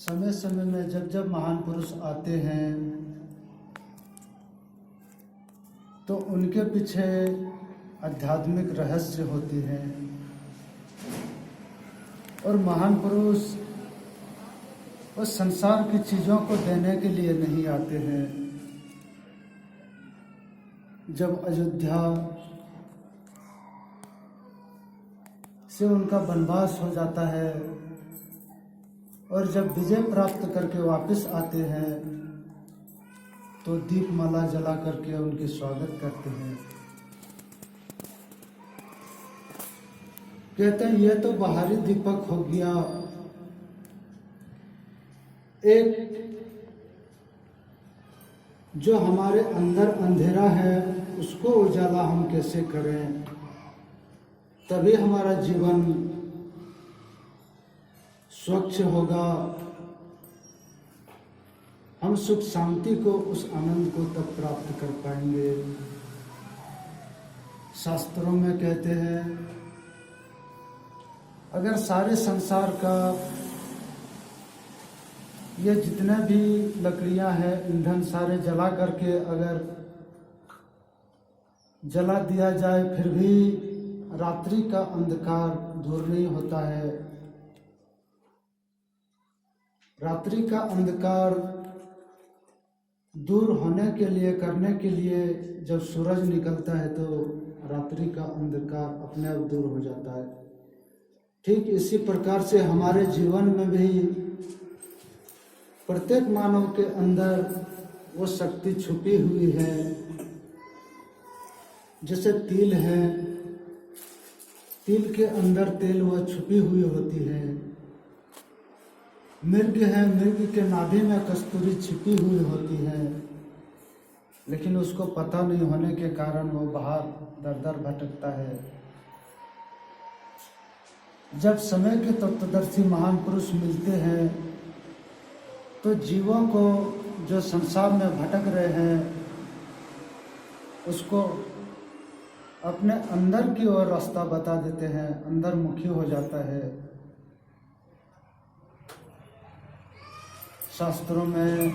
समय समय में जब जब महान पुरुष आते हैं तो उनके पीछे आध्यात्मिक रहस्य होती हैं और महान पुरुष उस संसार की चीज़ों को देने के लिए नहीं आते हैं। जब अयोध्या से उनका वनवास हो जाता है और जब विजय प्राप्त करके वापस आते हैं तो दीपमाला जला करके उनके स्वागत करते हैं। कहते हैं ये तो बाहरी दीपक हो गया, एक जो हमारे अंदर अंधेरा है उसको उजाला हम कैसे करें, तभी हमारा जीवन स्वच्छ होगा, हम सुख शांति को, उस आनंद को तब प्राप्त कर पाएंगे। शास्त्रों में कहते हैं अगर सारे संसार का ये जितने भी लकड़ियां हैं, ईंधन सारे जला करके अगर जला दिया जाए फिर भी रात्रि का अंधकार दूर नहीं होता है। रात्रि का अंधकार दूर होने के लिए, करने के लिए जब सूरज निकलता है तो रात्रि का अंधकार अपने आप दूर हो जाता है। ठीक इसी प्रकार से हमारे जीवन में भी प्रत्येक मानव के अंदर वो शक्ति छुपी हुई है। जैसे तिल है, तिल के अंदर तेल वह छुपी हुई होती है। मृग है, मृग के नाभि में कस्तूरी छिपी हुई होती है, लेकिन उसको पता नहीं होने के कारण वो बाहर दर दर भटकता है। जब समय के तत्वदर्शी महान पुरुष मिलते हैं तो जीवों को जो संसार में भटक रहे हैं उसको अपने अंदर की ओर रास्ता बता देते हैं, अंदर मुखी हो जाता है। शास्त्रों में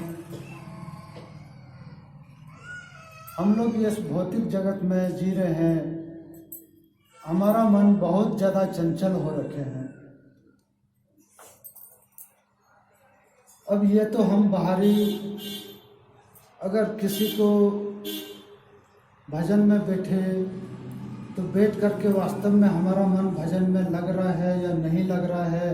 हम लोग इस भौतिक जगत में जी रहे हैं, हमारा मन बहुत ज़्यादा चंचल हो रखे हैं। अब ये तो हम बाहरी, अगर किसी को भजन में बैठे तो बैठ करके वास्तव में हमारा मन भजन में लग रहा है या नहीं लग रहा है,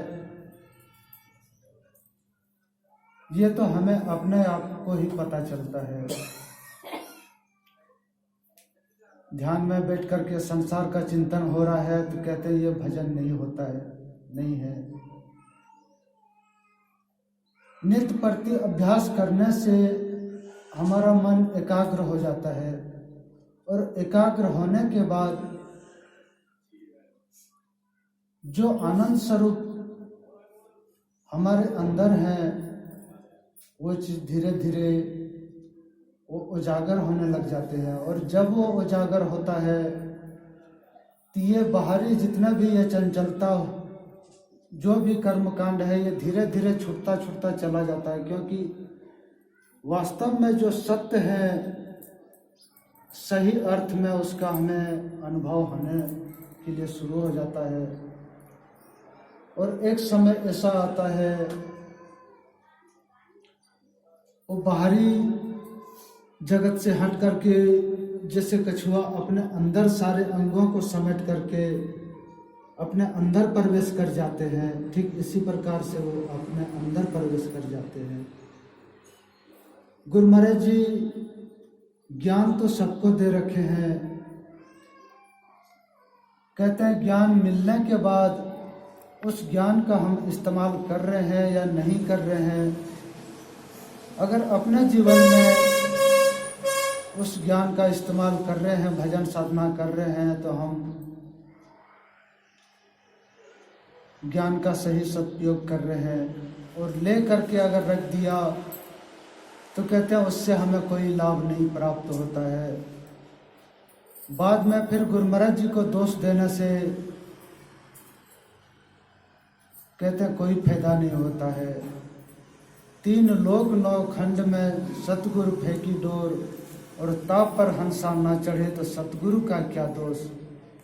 ये तो हमें अपने आप को ही पता चलता है। ध्यान में बैठ करके संसार का चिंतन हो रहा है तो कहते हैं ये भजन नहीं होता है, नहीं है। नित्य प्रति अभ्यास करने से हमारा मन एकाग्र हो जाता है और एकाग्र होने के बाद जो आनंद स्वरूप हमारे अंदर है वो चीज़ धीरे धीरे वो उजागर होने लग जाते हैं। और जब वो उजागर होता है तो ये बाहरी जितना भी ये चंचलता, जो भी कर्मकांड है, ये धीरे धीरे छूटता छूटता चला जाता है, क्योंकि वास्तव में जो सत्य है सही अर्थ में उसका हमें अनुभव होने के लिए शुरू हो जाता है। और एक समय ऐसा आता है वो बाहरी जगत से हट करके, जैसे कछुआ अपने अंदर सारे अंगों को समेट करके अपने अंदर प्रवेश कर जाते हैं, ठीक इसी प्रकार से वो अपने अंदर प्रवेश कर जाते हैं। गुरु महाराज जी ज्ञान तो सबको दे रखे हैं, कहते हैं ज्ञान मिलने के बाद उस ज्ञान का हम इस्तेमाल कर रहे हैं या नहीं कर रहे हैं। अगर अपने जीवन में उस ज्ञान का इस्तेमाल कर रहे हैं, भजन साधना कर रहे हैं, तो हम ज्ञान का सही सदुपयोग कर रहे हैं। और ले करके अगर रख दिया तो कहते हैं उससे हमें कोई लाभ नहीं प्राप्त होता है। बाद में फिर गुरु महाराज जी को दोष देने से कहते हैं कोई फायदा नहीं होता है। तीन लोक नौ खंड में सतगुरु फेंकी डोर, और ताप पर हंसा ना चढ़े तो सतगुरु का क्या दोष।